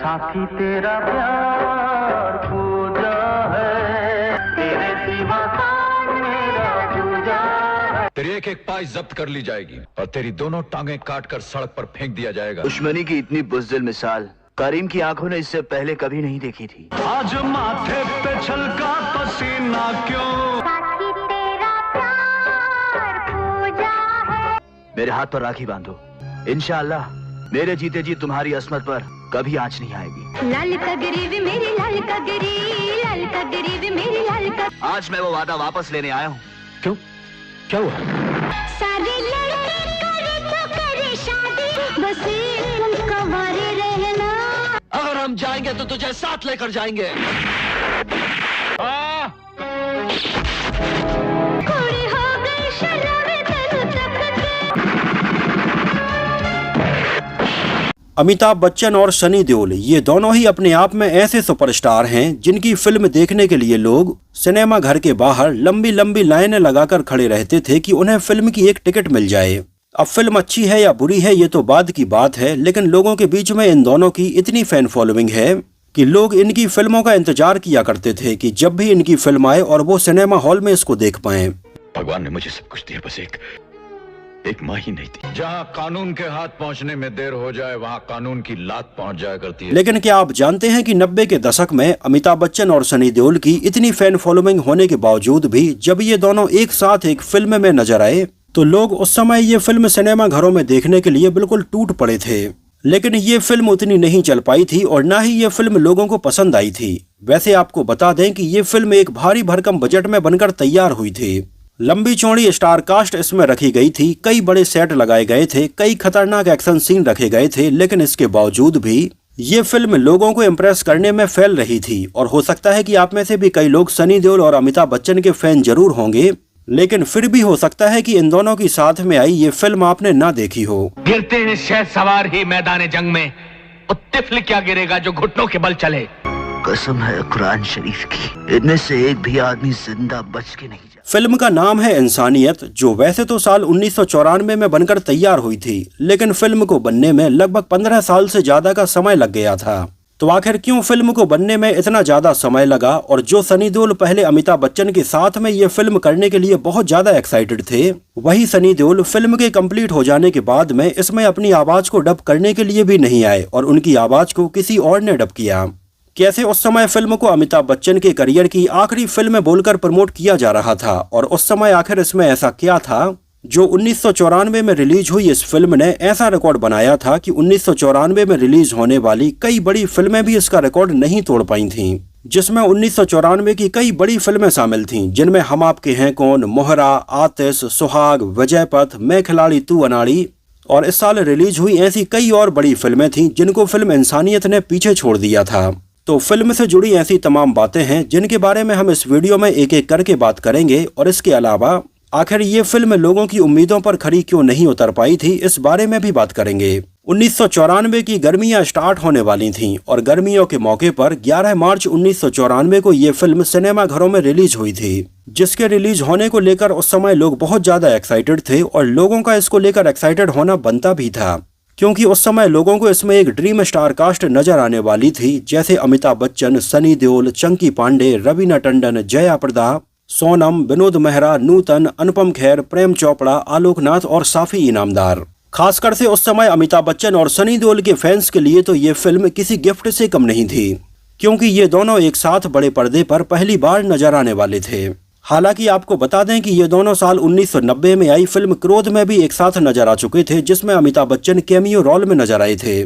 साथी तेरा प्यार पूजा है, तेरे सिवा कौन मेरा दूजा है। तेरी एक एक पाई जब्त कर ली जाएगी और तेरी दोनों टांगें काट कर सड़क पर फेंक दिया जाएगा। दुश्मनी की इतनी बुज़दिल मिसाल करीम की आंखों ने इससे पहले कभी नहीं देखी थी। आज माथे पे छलका पसीना क्यों, साथी तेरा प्यार पूजा है। मेरे हाथ पर राखी बांधो, इंशाअल्लाह मेरे जीते जी तुम्हारी अस्मत पर कभी आंच नहीं आएगी। लाल का गरीब मेरी लाल का गरीब, लाल का गरीब मेरी लाल का। आज मैं वो वादा वापस लेने आया हूँ। क्यों, क्या हुआ? सारे लड़के करे तो करे शादी, बस तुम कवारे रहना। अगर हम जाएंगे तो तुझे साथ लेकर जाएंगे। कोड़ी हो गई शराबी तनु तक के। अमिताभ बच्चन और सनी देओल ये दोनों ही अपने आप में ऐसे सुपरस्टार हैं जिनकी फिल्म देखने के लिए लोग सिनेमा घर के बाहर लंबी लंबी लाइनें लगाकर खड़े रहते थे कि उन्हें फिल्म की एक टिकट मिल जाए। अब फिल्म अच्छी है या बुरी है ये तो बाद की बात है, लेकिन लोगों के बीच में इन दोनों की इतनी फैन फॉलोइंग है कि लोग इनकी फिल्मों का इंतजार किया करते थे कि जब भी इनकी फिल्म आए और वो सिनेमा हॉल में इसको देख पाएं। भगवान ने मुझे सब कुछ दिया, बस एक माँ ही नहीं थी। जहाँ कानून के हाथ पहुँचने में देर हो जाए वहाँ कानून की लात पहुँच जाया करती है। लेकिन क्या आप जानते हैं कि 90 के दशक में अमिताभ बच्चन और सनी देओल की इतनी फैन फॉलोइंग होने के बावजूद भी जब ये दोनों एक साथ एक फिल्म में नजर आए तो लोग उस समय ये फिल्म सिनेमा घरों में देखने के लिए बिल्कुल टूट पड़े थे। लेकिन ये फिल्म उतनी नहीं चल पाई थी और न ही ये फिल्म लोगों को पसंद आई थी। वैसे आपको बता दें कि ये फिल्म एक भारी भरकम बजट में बनकर तैयार हुई थी। लंबी चौड़ी स्टार कास्ट इसमें रखी गई थी, कई बड़े सेट लगाए गए थे, कई खतरनाक एक्शन सीन रखे गए थे, लेकिन इसके बावजूद भी ये फिल्म लोगों को इम्प्रेस करने में फैल रही थी। और हो सकता है कि आप में से भी कई लोग सनी देओल और अमिताभ बच्चन के फैन जरूर होंगे, लेकिन फिर भी हो सकता है कि इन दोनों की साथ में आई ये फिल्म आपने ना देखी हो। गिरते हैं शहद सवार ही मैदान जंग में, और तिफल क्या गिरेगा जो घुटनों के बल चले। कसम है कुरान शरीफ की, इनमें से एक भी आदमी जिंदा बच के नहीं जा। फिल्म का नाम है इंसानियत, जो वैसे तो साल 1994 में बनकर तैयार हुई थी, लेकिन फिल्म को बनने में लगभग 15 साल से ज्यादा का समय लग गया था। तो आखिर क्यों फिल्म को बनने में इतना ज्यादा समय लगा? और जो सनी देओल पहले अमिताभ बच्चन के साथ में ये फिल्म करने के लिए बहुत ज्यादा एक्साइटेड थे, वही सनी देओल फिल्म के कंप्लीट हो जाने के बाद में इसमें अपनी आवाज को डब करने के लिए भी नहीं आए और उनकी आवाज को किसी और ने डब किया। कैसे उस समय फिल्म को अमिताभ बच्चन के करियर की आखिरी फिल्म बोलकर प्रमोट किया जा रहा था, और उस समय आखिर इसमें ऐसा क्या था जो 1994 में रिलीज हुई इस फिल्म ने ऐसा रिकॉर्ड बनाया था कि 1994 में रिलीज होने वाली कई बड़ी फिल्में भी इसका रिकॉर्ड नहीं तोड़ पाई थीं, जिसमें 1994 की कई बड़ी फिल्में शामिल थीं, जिनमें हम आपके हैं कौन, मोहरा, आतिश, सुहाग, विजयपथ, मैं खिलाड़ी तू अनाड़ी, और इस साल रिलीज हुई ऐसी कई और बड़ी फिल्में थीं जिनको फिल्म इंसानियत ने पीछे छोड़ दिया था। तो फिल्म से जुड़ी ऐसी तमाम बातें हैं जिनके बारे में हम इस वीडियो में एक एक करके बात करेंगे, और इसके अलावा आखिर ये फिल्म लोगों की उम्मीदों पर खरी क्यों नहीं उतर पाई थी, इस बारे में भी बात करेंगे। 1994 की गर्मियां स्टार्ट होने वाली थीं और गर्मियों के मौके पर 11 मार्च 1994 को ये फिल्म सिनेमा घरों में रिलीज हुई थी, जिसके रिलीज होने को लेकर उस समय लोग बहुत ज्यादा एक्साइटेड थे और लोगों का इसको लेकर एक्साइटेड होना बनता भी था, क्योंकि उस समय लोगों को इसमें एक ड्रीम स्टार कास्ट नजर आने वाली थी, जैसे अमिताभ बच्चन, सनी देओल, चंकी पांडे, रवीना टंडन, जया प्रदा, सोनम, विनोद मेहरा, नूतन, अनुपम खेर, प्रेम चोपड़ा, आलोकनाथ और साफी इनामदार। खासकर से उस समय अमिताभ बच्चन और सनी देओल के फैंस के लिए तो ये फिल्म किसी गिफ्ट से कम नहीं थी, क्योंकि ये दोनों एक साथ बड़े पर्दे पर पहली बार नजर आने वाले थे। हालांकि आपको बता दें कि ये दोनों साल 1990 में आई फिल्म क्रोध में भी एक साथ नजर आ चुके थे, जिसमें अमिताभ बच्चन कैमियो रोल में नजर आए थे।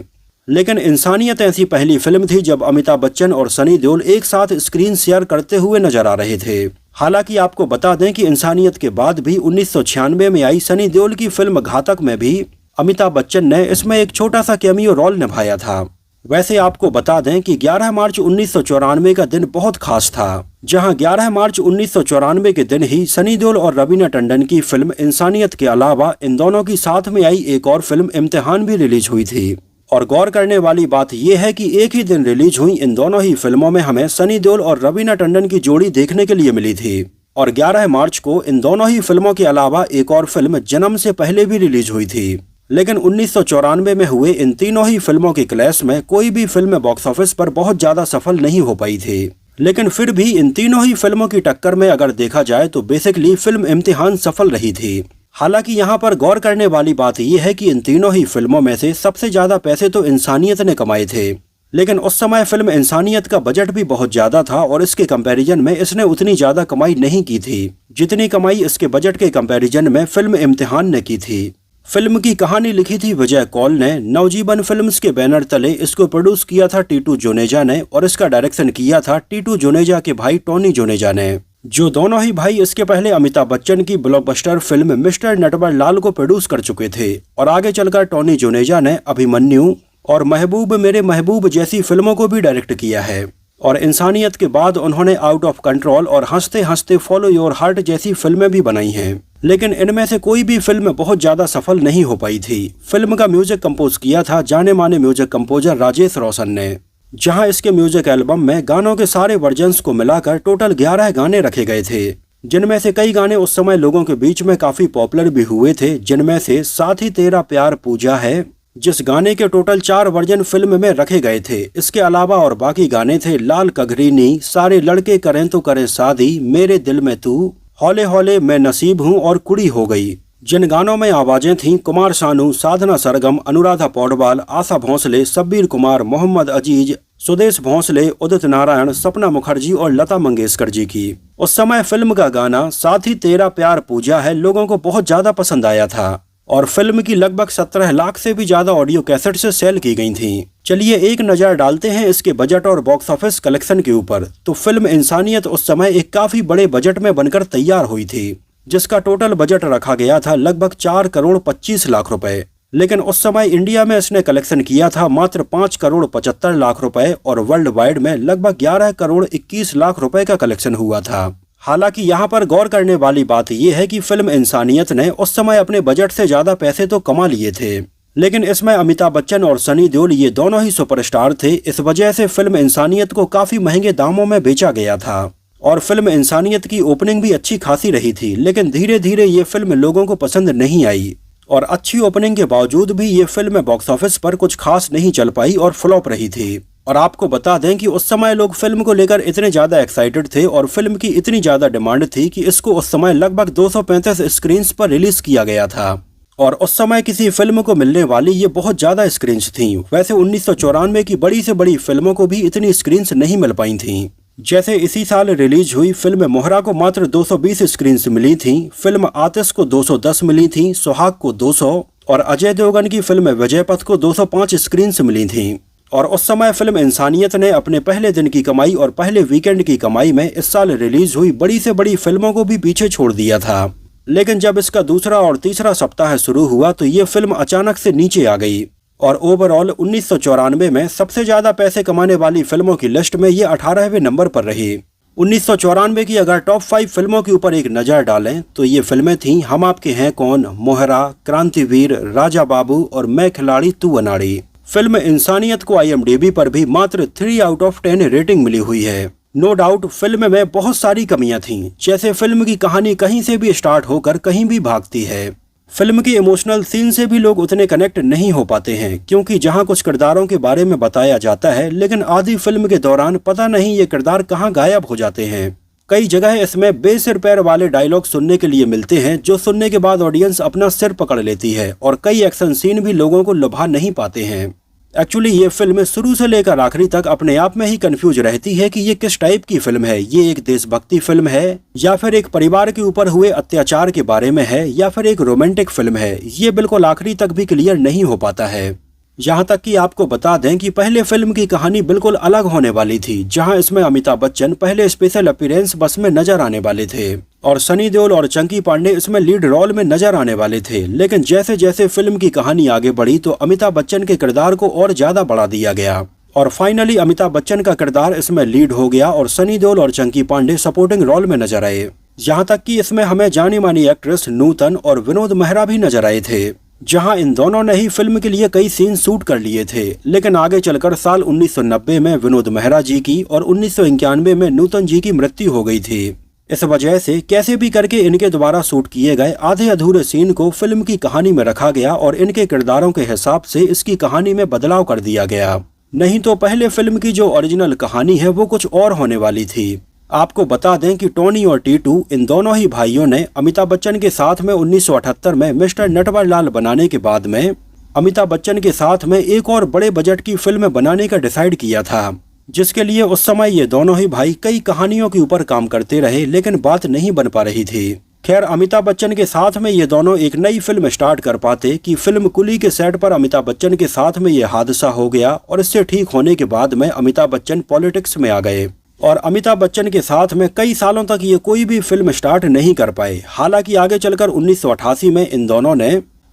लेकिन इंसानियत ऐसी पहली फिल्म थी जब अमिताभ बच्चन और सनी देओल एक साथ स्क्रीन शेयर करते हुए नजर आ रहे थे। हालांकि आपको बता दें कि इंसानियत के बाद भी 1996 में आई सनी देओल की फिल्म घातक में भी अमिताभ बच्चन ने इसमें एक छोटा सा कैमियो रोल निभाया था। वैसे आपको बता दें कि 11 मार्च 1994 का दिन बहुत खास था, जहां 11 मार्च 1994 के दिन ही सनी देओल और रवीना टंडन की फिल्म इंसानियत के अलावा इन दोनों की साथ में आई एक और फिल्म इम्तिहान भी रिलीज हुई थी। और गौर करने वाली बात यह है कि एक ही दिन रिलीज हुई इन दोनों ही फिल्मों में हमें सनी देओल और रवीना टंडन की जोड़ी देखने के लिए मिली थी। और 11 मार्च को इन दोनों ही फिल्मों के अलावा एक और फिल्म जन्म से पहले भी रिलीज हुई थी। लेकिन 1994 में हुए इन तीनों ही फिल्मों की क्लैश में कोई भी फिल्म बॉक्स ऑफिस पर बहुत ज्यादा सफल नहीं हो पाई थी। लेकिन फिर भी इन तीनों ही फिल्मों की टक्कर में अगर देखा जाए तो बेसिकली फिल्म इम्तिहान सफल रही थी। हालांकि यहाँ पर गौर करने वाली बात यह है कि इन तीनों ही फिल्मों में से सबसे ज्यादा पैसे तो इंसानियत ने कमाए थे, लेकिन उस समय फिल्म इंसानियत का बजट भी बहुत ज्यादा था और इसके कंपैरिजन में इसने उतनी ज्यादा कमाई नहीं की थी जितनी कमाई इसके बजट के कंपैरिजन में फिल्म इम्तिहान ने की थी। फिल्म की कहानी लिखी थी विजय कौल ने, नवजीवन फिल्म्स के बैनर तले इसको प्रोड्यूस किया था टीटू जोनेजा ने और इसका डायरेक्शन किया था टीटू जोनेजा के भाई टोनी जोनेजा ने, जो दोनों ही भाई इसके पहले अमिताभ बच्चन की blockbuster film mister Natwar Lal को प्रोड्यूस कर चुके थे और आगे चलकर टोनी जोनेजा ने अभिमन्यु और महबूब मेरे महबूब जैसी फिल्मों को भी डायरेक्ट किया है। और इंसानियत के बाद उन्होंने आउट ऑफ कंट्रोल और हंसते हंसते फॉलो योर हार्ट जैसी फिल्में भी बनाई हैं, लेकिन इनमें से कोई भी फिल्म बहुत ज्यादा सफल नहीं हो पाई थी। फिल्म का म्यूजिक कंपोज किया था जाने माने म्यूजिक कंपोजर राजेश रोशन ने, जहां इसके म्यूजिक एल्बम में गानों के सारे वर्जन्स को मिलाकर टोटल 11 गाने रखे गए थे, जिनमें से कई गाने उस समय लोगों के बीच में काफी पॉपुलर भी हुए थे, जिनमें से साथ ही तेरा प्यार पूजा है, जिस गाने के टोटल 4 वर्जन फिल्म में रखे गए थे। इसके अलावा और बाकी गाने थे लाल कगरीनी, सारे लड़के करें तो करें शादी, मेरे दिल में तू, हौले हौले मैं नसीब हूँ और कुड़ी हो गई, जिन गानों में आवाजें थीं कुमार सानू, साधना सरगम, अनुराधा पौडवाल, आशा भोंसले, शब्बीर कुमार, मोहम्मद अजीज, सुदेश भोंसले, उदित नारायण, सपना मुखर्जी और लता मंगेशकर जी की। उस समय फिल्म का गाना साथ ही तेरा प्यार पूजा है लोगों को बहुत ज्यादा पसंद आया था और फिल्म की लगभग 17 लाख से भी ज्यादा ऑडियो कैसेट से सेल की गई थी। चलिए एक नजर डालते हैं इसके बजट और बॉक्स ऑफिस कलेक्शन के ऊपर। तो फिल्म इंसानियत उस समय एक काफी बड़े बजट में बनकर तैयार हुई थी, जिसका टोटल बजट रखा गया था लगभग 4 करोड़ 25 लाख रुपए, लेकिन उस समय इंडिया में इसने कलेक्शन किया था मात्र 5 करोड़ 75 लाख रुपए और वर्ल्ड वाइड में लगभग 11 करोड़ 21 लाख रुपए का कलेक्शन हुआ था। हालांकि यहाँ पर गौर करने वाली बात यह है कि फिल्म इंसानियत ने उस समय अपने बजट से ज्यादा पैसे तो कमा लिए थे, लेकिन इसमें अमिताभ बच्चन और सनी देओल ये दोनों ही सुपरस्टार थे। इस वजह से फिल्म इंसानियत को काफी महंगे दामों में बेचा गया था और फिल्म इंसानियत की ओपनिंग भी अच्छी खासी रही थी, लेकिन धीरे धीरे ये फिल्म लोगों को पसंद नहीं आई और अच्छी ओपनिंग के बावजूद भी ये फिल्म बॉक्स ऑफिस पर कुछ खास नहीं चल पाई और फ्लॉप रही थी। और आपको बता दें कि उस समय लोग फिल्म को लेकर इतने ज्यादा एक्साइटेड थे और फिल्म की इतनी ज्यादा डिमांड थी कि इसको उस समय लगभग 235 स्क्रीन्स पर रिलीज किया गया था और उस समय किसी फिल्म को मिलने वाली ये बहुत ज्यादा स्क्रीन्स थी। वैसे 1994 की बड़ी से बड़ी फिल्मों को भी इतनी स्क्रीन्स नहीं मिल पाई थी। जैसे इसी साल रिलीज हुई फिल्म मोहरा को मात्र 220 स्क्रीन्स मिली थी, फिल्म आतिश को 210 मिली थी, सुहाग को 200 और अजय देवगन की फिल्म विजयपथ को 205 स्क्रीन्स मिली थी। और उस समय फिल्म इंसानियत ने अपने पहले दिन की कमाई और पहले वीकेंड की कमाई में इस साल रिलीज हुई बड़ी से बड़ी फिल्मों को भी पीछे छोड़ दिया था। लेकिन जब इसका दूसरा और तीसरा सप्ताह शुरू हुआ तो ये फिल्म अचानक से नीचे आ गई और ओवरऑल 1994 में सबसे ज्यादा पैसे कमाने वाली फिल्मों की लिस्ट में ये 18वें नंबर पर रही। 1994 की अगर टॉप 5 फिल्मों के ऊपर एक नजर डालें तो ये फिल्में थीं हम आपके हैं कौन, मोहरा, क्रांतिवीर, राजा बाबू और मैं खिलाड़ी तू अनाड़ी। फिल्म इंसानियत को IMDb पर भी मात्र 3 आउट ऑफ 10 रेटिंग मिली हुई है। नो डाउट फिल्म में बहुत सारी कमियां थीं, जैसे फिल्म की कहानी कहीं से भी स्टार्ट होकर कहीं भी भागती है। फिल्म के इमोशनल सीन से भी लोग उतने कनेक्ट नहीं हो पाते हैं, क्योंकि जहां कुछ किरदारों के बारे में बताया जाता है लेकिन आधी फिल्म के दौरान पता नहीं ये किरदार कहां गायब हो जाते हैं। कई जगह इसमें बेसिर पैर वाले डायलॉग सुनने के लिए मिलते हैं जो सुनने के बाद ऑडियंस अपना सिर पकड़ लेती है और कई एक्शन सीन भी लोगों को लुभा नहीं पाते हैं। एक्चुअली ये फिल्म शुरू से लेकर आखिरी तक अपने आप में ही कंफ्यूज रहती है कि ये किस टाइप की फिल्म है। ये एक देशभक्ति फिल्म है या फिर एक परिवार के ऊपर हुए अत्याचार के बारे में है या फिर एक रोमांटिक फिल्म है, ये बिल्कुल आखिरी तक भी क्लियर नहीं हो पाता है। यहाँ तक कि आपको बता दें कि पहले फिल्म की कहानी बिल्कुल अलग होने वाली थी, जहाँ इसमें अमिताभ बच्चन पहले स्पेशल अपीयरेंस बस में नजर आने वाले थे और सनी देओल और चंकी पांडे इसमें लीड रोल में नजर आने वाले थे। लेकिन जैसे जैसे फिल्म की कहानी आगे बढ़ी तो अमिताभ बच्चन के किरदार को और ज्यादा बढ़ा दिया गया और फाइनली अमिताभ बच्चन का किरदार इसमें लीड हो गया और सनी देओल और चंकी पांडे सपोर्टिंग रोल में नजर आए। यहाँ तक कि इसमें हमें जानी मानी एक्ट्रेस नूतन और विनोद मेहरा भी नजर आए थे, जहां इन दोनों ने ही फिल्म के लिए कई सीन शूट कर लिए थे। लेकिन आगे चलकर साल 1990 में विनोद मेहरा जी की और 1991 में नूतन जी की मृत्यु हो गई थी। इस वजह से कैसे भी करके इनके द्वारा शूट किए गए आधे अधूरे सीन को फिल्म की कहानी में रखा गया और इनके किरदारों के हिसाब से इसकी कहानी में बदलाव कर दिया गया। नहीं तो पहले फिल्म की जो ओरिजिनल कहानी है वो कुछ और होने वाली थी। आपको बता दें कि टोनी और टीटू इन दोनों ही भाइयों ने अमिताभ बच्चन के साथ में 1978 में मिस्टर नटवरलाल बनाने के बाद में अमिताभ बच्चन के साथ में एक और बड़े बजट की फिल्म बनाने का डिसाइड किया था, जिसके लिए उस समय ये दोनों ही भाई कई कहानियों के ऊपर काम करते रहे, लेकिन बात नहीं बन पा रही थी। खैर, अमिताभ बच्चन के साथ में ये दोनों एक नई फिल्म स्टार्ट कर पाते कि फिल्म कुली के सेट पर अमिताभ बच्चन के साथ में ये हादसा हो गया और इससे ठीक होने के बाद में अमिताभ बच्चन पॉलिटिक्स में आ गए और अमिताभ बच्चन के साथ में कई सालों तक ये कोई भी फिल्म स्टार्ट नहीं कर पाए। हालांकि आगे चलकर 1988 में इन दोनों ने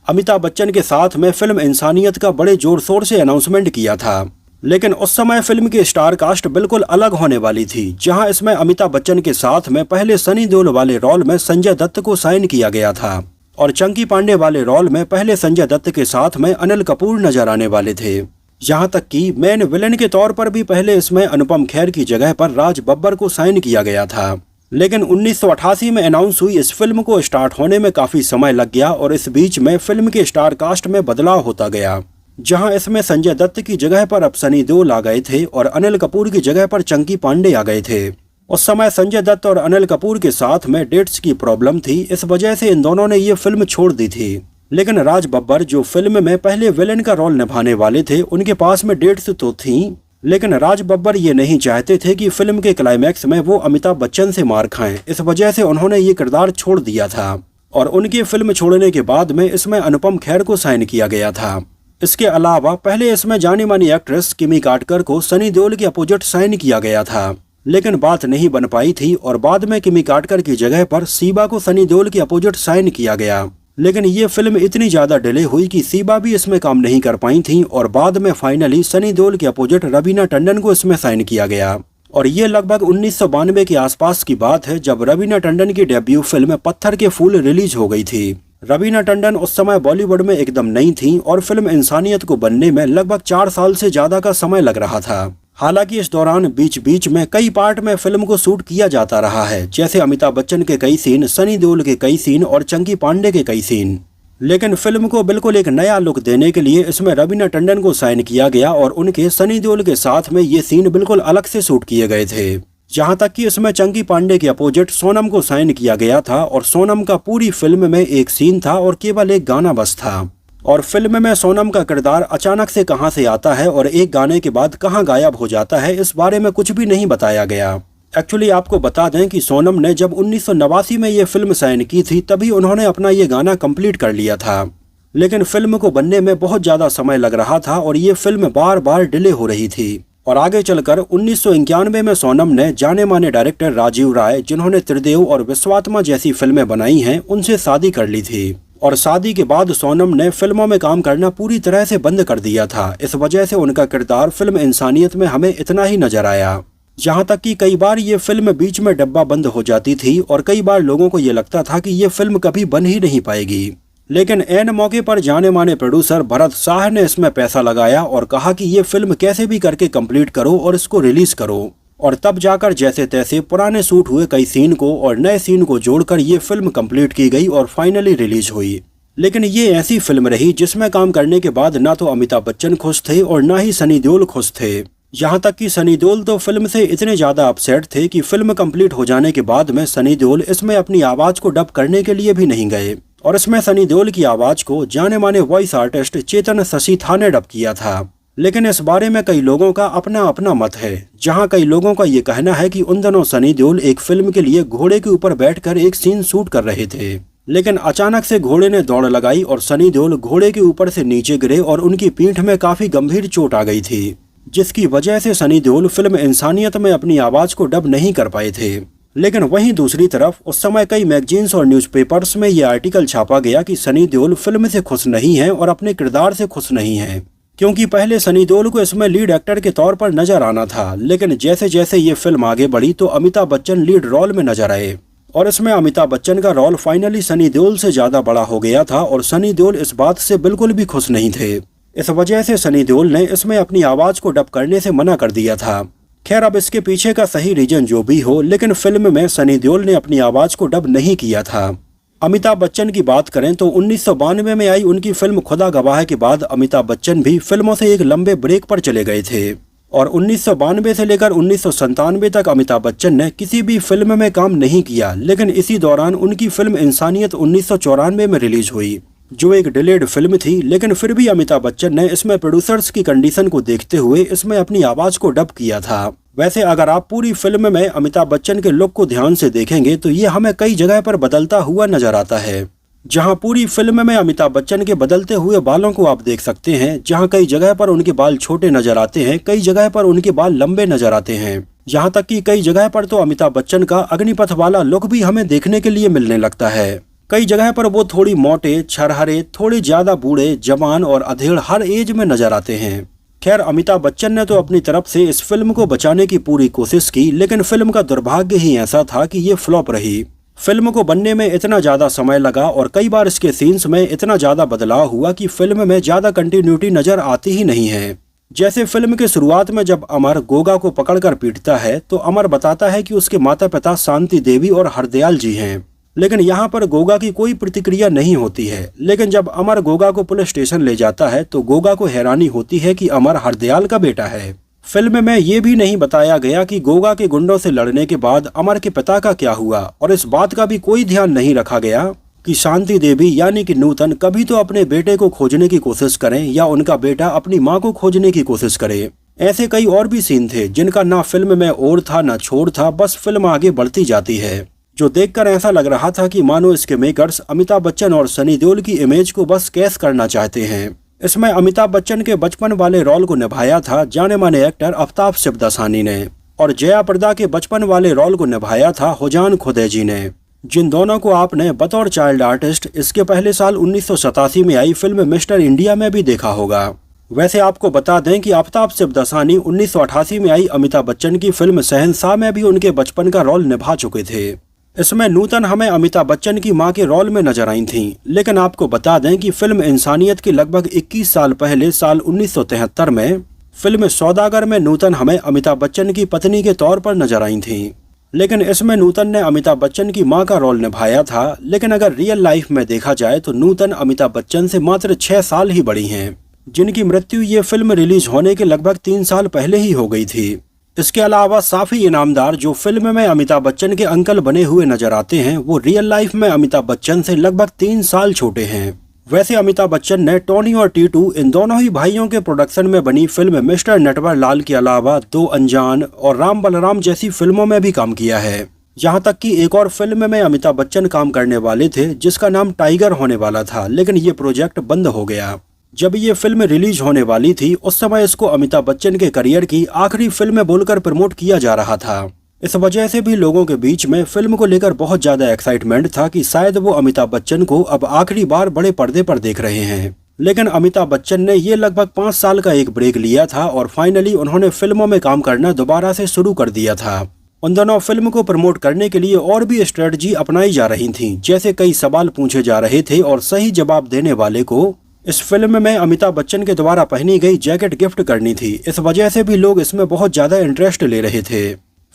अमिताभ बच्चन के साथ में फिल्म इंसानियत का बड़े जोर शोर से अनाउंसमेंट किया था, लेकिन उस समय फिल्म की स्टार कास्ट बिल्कुल अलग होने वाली थी, जहां इसमें अमिताभ बच्चन के साथ में पहले सनी देओल वाले रोल में संजय दत्त को साइन किया गया था और चंकी पांडे वाले रोल में पहले संजय दत्त के साथ में अनिल कपूर नजर आने वाले थे। यहाँ तक कि मेन विलेन के तौर पर भी पहले इसमें अनुपम खेर की जगह पर राज बब्बर को साइन किया गया था, लेकिन 1988 में अनाउंस हुई इस फिल्म को स्टार्ट होने में काफी समय लग गया और इस बीच में फिल्म के स्टार कास्ट में बदलाव होता गया, जहां इसमें संजय दत्त की जगह पर अब सनी देओल आ गए थे और अनिल कपूर की जगह पर चंकी पांडे आ गए थे। उस समय संजय दत्त और अनिल कपूर के साथ में डेट्स की प्रॉब्लम थी, इस वजह से इन दोनों ने ये फिल्म छोड़ दी थी। लेकिन राज बब्बर जो फिल्म में पहले विलेन का रोल निभाने वाले थे, उनके पास में डेट्स तो थी, लेकिन राज बब्बर ये नहीं चाहते थे कि फिल्म के क्लाइमैक्स में वो अमिताभ बच्चन से मार खाएं। इस वजह से उन्होंने ये किरदार छोड़ दिया था और उनकी फिल्म छोड़ने के बाद में इसमें अनुपम खेर को साइन किया गया था। इसके अलावा पहले इसमें जानी मानी एक्ट्रेस किमी काटकर को सनी देओल के अपोजिट साइन किया गया था, लेकिन बात नहीं बन पाई थी और बाद में किमी काटकर की जगह पर सीबा को सनी देओल के अपोजिट साइन किया गया। लेकिन ये फिल्म इतनी ज्यादा डिले हुई कि सीबा भी इसमें काम नहीं कर पाई थी और बाद में फाइनली सनी देओल के अपोजिट रवीना टंडन को इसमें साइन किया गया। और ये लगभग 1992 के आसपास की बात है, जब रवीना टंडन की डेब्यू फिल्म पत्थर के फूल रिलीज हो गई थी। रवीना टंडन उस समय बॉलीवुड में एकदम नई थी और फिल्म इंसानियत को बनने में लगभग 4 साल से ज्यादा का समय लग रहा था। हालांकि इस दौरान बीच बीच में कई पार्ट में फिल्म को शूट किया जाता रहा है, जैसे अमिताभ बच्चन के कई सीन, सनी देओल के कई सीन और चंकी पांडे के कई सीन। लेकिन फिल्म को बिल्कुल एक नया लुक देने के लिए इसमें रवीना टंडन को साइन किया गया और उनके सनी देओल के साथ में ये सीन बिल्कुल अलग से शूट किए गए थे। जहां तक कि इसमें चंकी पांडे के अपोजिट सोनम को साइन किया गया था और सोनम का पूरी फिल्म में एक सीन था और केवल एक गाना बस था। और फिल्म में सोनम का किरदार अचानक से कहां से आता है और एक गाने के बाद कहां गायब हो जाता है, इस बारे में कुछ भी नहीं बताया गया। एक्चुअली आपको बता दें कि सोनम ने जब 1989 में ये फिल्म साइन की थी, तभी उन्होंने अपना ये गाना कंप्लीट कर लिया था, लेकिन फिल्म को बनने में बहुत ज्यादा समय लग रहा था और ये फिल्म बार बार डिले हो रही थी। और आगे चलकर 1991 में सोनम ने जाने माने डायरेक्टर राजीव राय, जिन्होंने त्रिदेव और विश्वात्मा जैसी फिल्में बनाई हैं, उनसे शादी कर ली थी। और शादी के बाद सोनम ने फिल्मों में काम करना पूरी तरह से बंद कर दिया था। इस वजह से उनका किरदार फिल्म इंसानियत में हमें इतना ही नजर आया। जहां तक कि कई बार ये फिल्म बीच में डब्बा बंद हो जाती थी और कई बार लोगों को ये लगता था कि ये फिल्म कभी बन ही नहीं पाएगी। लेकिन एन मौके पर जाने माने प्रोड्यूसर भरत शाह ने इसमें पैसा लगाया और कहा कि ये फिल्म कैसे भी करके कंप्लीट करो और इसको रिलीज करो। और तब जाकर जैसे तैसे पुराने शूट हुए कई सीन को और नए सीन को जोड़कर ये फिल्म कंप्लीट की गई और फाइनली रिलीज हुई। लेकिन ये ऐसी फिल्म रही जिसमें काम करने के बाद ना तो अमिताभ बच्चन खुश थे और ना ही सनी देओल खुश थे। यहाँ तक कि सनी देओल तो फिल्म से इतने ज्यादा अपसेट थे कि फिल्म कंप्लीट हो जाने के बाद में सनी देओल इसमें अपनी आवाज को डब करने के लिए भी नहीं गए। और इसमें सनी देओल की आवाज को जाने माने वॉइस आर्टिस्ट चेतन ससीथा ने डब किया था। लेकिन इस बारे में कई लोगों का अपना अपना मत है, जहां कई लोगों का ये कहना है कि उन दिनों सनी देओल एक फिल्म के लिए घोड़े के ऊपर बैठकर एक सीन शूट कर रहे थे, लेकिन अचानक से घोड़े ने दौड़ लगाई और सनी देओल घोड़े के ऊपर से नीचे गिरे और उनकी पीठ में काफी गंभीर चोट आ गई थी, जिसकी वजह से सनी देओल फिल्म इंसानियत में अपनी आवाज को डब नहीं कर पाए थे। लेकिन वहीं दूसरी तरफ उस समय कई मैगजीन्स और न्यूज़पेपर्स में ये आर्टिकल छापा गया कि सनी देओल फिल्म से खुश नहीं है और अपने किरदार से खुश नहीं है, क्योंकि पहले सनी देओल को इसमें लीड एक्टर के तौर पर नजर आना था। लेकिन जैसे जैसे ये फिल्म आगे बढ़ी तो अमिताभ बच्चन लीड रोल में नजर आए और इसमें अमिताभ बच्चन का रोल फाइनली सनी देओल से ज्यादा बड़ा हो गया था और सनी देओल इस बात से बिल्कुल भी खुश नहीं थे। इस वजह से सनी देओल ने इसमें अपनी आवाज को डब करने से मना कर दिया था। खैर अब इसके पीछे का सही रीजन जो भी हो, लेकिन फिल्म में सनी देओल ने अपनी आवाज को डब नहीं किया था। अमिताभ बच्चन की बात करें तो 1992 में आई उनकी फिल्म खुदा गवाह के बाद अमिताभ बच्चन भी फिल्मों से एक लंबे ब्रेक पर चले गए थे और 1992 से लेकर 1997 तक अमिताभ बच्चन ने किसी भी फिल्म में काम नहीं किया। लेकिन इसी दौरान उनकी फिल्म इंसानियत 1994 में रिलीज हुई, जो एक डिलेड फिल्म थी, लेकिन फिर भी अमिताभ बच्चन ने इसमें प्रोड्यूसर्स की कंडीशन को देखते हुए इसमें अपनी आवाज को डब किया था। वैसे अगर आप पूरी फिल्म में अमिताभ बच्चन के लुक को ध्यान से देखेंगे तो ये हमें कई जगह पर बदलता हुआ नजर आता है। जहां पूरी फिल्म में अमिताभ बच्चन के बदलते हुए बालों को आप देख सकते हैं, जहां कई जगह पर उनके बाल छोटे नजर आते हैं, कई जगह पर उनके बाल लंबे नजर आते हैं, यहाँ तक कि कई जगह पर तो अमिताभ बच्चन का अग्निपथ वाला लुक भी हमें देखने के लिए मिलने लगता है। कई जगह पर वो थोड़ी मोटे, छरहरे, थोड़े ज्यादा बूढ़े, जवान और अधेड़ हर एज में नजर आते हैं। खैर अमिताभ बच्चन ने तो अपनी तरफ से इस फिल्म को बचाने की पूरी कोशिश की, लेकिन फिल्म का दुर्भाग्य ही ऐसा था कि ये फ्लॉप रही। फिल्म को बनने में इतना ज्यादा समय लगा और कई बार इसके सीन्स में इतना ज्यादा बदलाव हुआ कि फिल्म में ज्यादा कंटिन्यूटी नजर आती ही नहीं है। जैसे फिल्म के शुरुआत में जब अमर गोगा को पकड़कर पीटता है तो अमर बताता है कि उसके माता पिता शांति देवी और हरदयाल जी हैं, लेकिन यहाँ पर गोगा की कोई प्रतिक्रिया नहीं होती है। लेकिन जब अमर गोगा को पुलिस स्टेशन ले जाता है तो गोगा को हैरानी होती है कि अमर हरदयाल का बेटा है। फिल्म में ये भी नहीं बताया गया कि गोगा के गुंडों से लड़ने के बाद अमर के पिता का क्या हुआ, और इस बात का भी कोई ध्यान नहीं रखा गया कि शांति देवी यानी कि नूतन कभी तो अपने बेटे को खोजने की कोशिश करें या उनका बेटा अपनी माँ को खोजने की कोशिश करे। ऐसे कई और भी सीन थे जिनका ना फिल्म में ओर था ना छोड़ था, बस फिल्म आगे बढ़ती जाती है, जो देखकर ऐसा लग रहा था कि मानो इसके मेकर्स अमिताभ बच्चन और सनी देओल की इमेज को बस कैश करना चाहते हैं। इसमें अमिताभ बच्चन के बचपन वाले रोल को निभाया था जाने माने एक्टर आफ्ताब शिवदासानी ने, और जया प्रदा के बचपन वाले रोल को निभाया था हुजान खुदैजी ने, जिन दोनों को आपने बतौर चाइल्ड आर्टिस्ट इसके पहले साल 1987 में आई फिल्म मिस्टर इंडिया में भी देखा होगा। वैसे आपको बता दें कि आफ्ताब शिवदासानी 1988 में आई अमिताभ बच्चन की फिल्म शहंशाह में भी उनके बचपन का रोल निभा चुके थे। इसमें नूतन हमें अमिताभ बच्चन की मां के रोल में नजर आई थीं, लेकिन आपको बता दें कि फिल्म इंसानियत के लगभग 21 साल पहले साल 1973 में फिल्म सौदागर में नूतन हमें अमिताभ बच्चन की पत्नी के तौर पर नजर आई थीं। लेकिन इसमें नूतन ने अमिताभ बच्चन की मां का रोल निभाया था, लेकिन अगर रियल लाइफ में देखा जाए तो नूतन अमिताभ बच्चन से मात्र 6 साल ही बड़ी हैं, जिनकी मृत्यु ये फिल्म रिलीज होने के लगभग 3 साल पहले ही हो गई थी। इसके अलावा साफी इनामदार जो फिल्म में अमिताभ बच्चन के अंकल बने हुए नजर आते हैं, वो रियल लाइफ में अमिताभ बच्चन से लगभग 3 साल छोटे हैं। वैसे अमिताभ बच्चन ने टोनी और टीटू इन दोनों ही भाइयों के प्रोडक्शन में बनी फिल्म मिस्टर नटवर लाल के अलावा 2 अनजान और राम बलराम जैसी फिल्मों में भी काम किया है। यहाँ तक कि एक और फिल्म में अमिताभ बच्चन काम करने वाले थे जिसका नाम टाइगर होने वाला था, लेकिन ये प्रोजेक्ट बंद हो गया। जब ये फिल्म रिलीज होने वाली थी उस समय इसको अमिताभ बच्चन के करियर की आखिरी फिल्म बोलकर प्रमोट किया जा रहा था। इस वजह से भी लोगों के बीच में फिल्म को लेकर बहुत ज्यादा एक्साइटमेंट था कि शायद वो अमिताभ बच्चन को अब आखिरी बार बड़े पर्दे पर देख रहे हैं। लेकिन अमिताभ बच्चन ने ये लगभग 5 साल का एक ब्रेक लिया था और फाइनली उन्होंने फिल्मों में काम करना दोबारा से शुरू कर दिया था। उन दोनों फिल्म को प्रमोट करने के लिए और भी स्ट्रेटजी अपनाई जा रही थी, जैसे कई सवाल पूछे जा रहे थे और सही जवाब देने वाले को इस फिल्म में अमिताभ बच्चन के द्वारा पहनी गई जैकेट गिफ्ट करनी थी। इस वजह से भी लोग इसमें बहुत ज्यादा इंटरेस्ट ले रहे थे।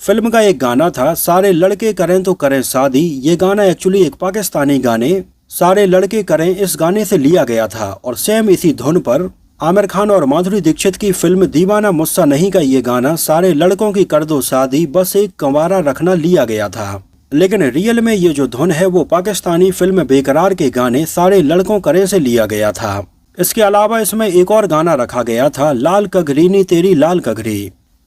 फिल्म का एक गाना था सारे लड़के करें तो करें शादी। ये गाना एक्चुअली एक पाकिस्तानी गाने सारे लड़के करें इस गाने से लिया गया था और सेम इसी धुन पर आमिर खान और माधुरी दीक्षित की फिल्म दीवाना मुझसा नहीं का ये गाना सारे लड़कों की कर दो शादी बस एक कंवारा रखना लिया गया था। लेकिन रियल में ये जो धुन है वो पाकिस्तानी फिल्म बेकरार के गाने सारे लड़कों करें से लिया गया था। इसके अलावा इसमें एक और गाना रखा गया था लाल कगरीनी तेरी लाल कगरी।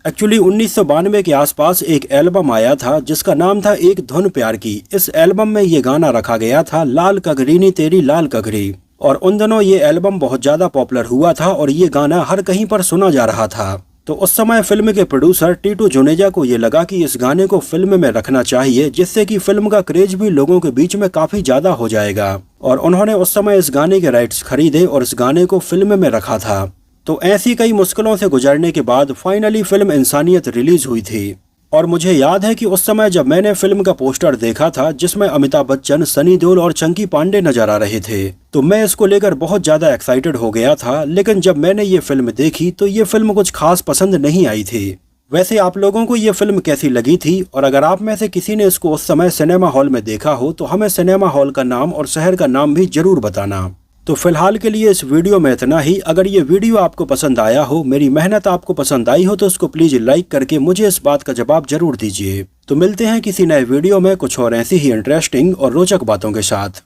एक्चुअली 1992 के आसपास एक एल्बम आया था जिसका नाम था एक धुन प्यार की। इस एल्बम में ये गाना रखा गया था लाल कगरीनी तेरी लाल कगरी, और उन दिनों ये एल्बम बहुत ज्यादा पॉपुलर हुआ था और ये गाना हर कहीं पर सुना जा रहा था। तो उस समय फिल्म के प्रोड्यूसर टीटू जुनेजा को ये लगा कि इस गाने को फिल्म में रखना चाहिए जिससे कि फिल्म का क्रेज भी लोगों के बीच में काफी ज्यादा हो जाएगा, और उन्होंने उस समय इस गाने के राइट्स खरीदे और इस गाने को फिल्म में रखा था। तो ऐसी कई मुश्किलों से गुजरने के बाद फाइनली फिल्म इंसानियत रिलीज हुई थी। और मुझे याद है कि उस समय जब मैंने फिल्म का पोस्टर देखा था जिसमें अमिताभ बच्चन, सनी देओल और चंकी पांडे नजर आ रहे थे, तो मैं इसको लेकर बहुत ज्यादा एक्साइटेड हो गया था। लेकिन जब मैंने ये फिल्म देखी तो ये फिल्म कुछ खास पसंद नहीं आई थी। वैसे आप लोगों को ये फिल्म कैसी लगी थी, और अगर आप में से किसी ने इसको उस समय सिनेमा हॉल में देखा हो तो हमें सिनेमा हॉल का नाम और शहर का नाम भी जरूर बताना। तो फिलहाल के लिए इस वीडियो में इतना ही। अगर ये वीडियो आपको पसंद आया हो, मेरी मेहनत आपको पसंद आई हो, तो उसको प्लीज लाइक करके मुझे इस बात का जवाब जरूर दीजिए। तो मिलते हैं किसी नए वीडियो में कुछ और ऐसी ही इंटरेस्टिंग और रोचक बातों के साथ।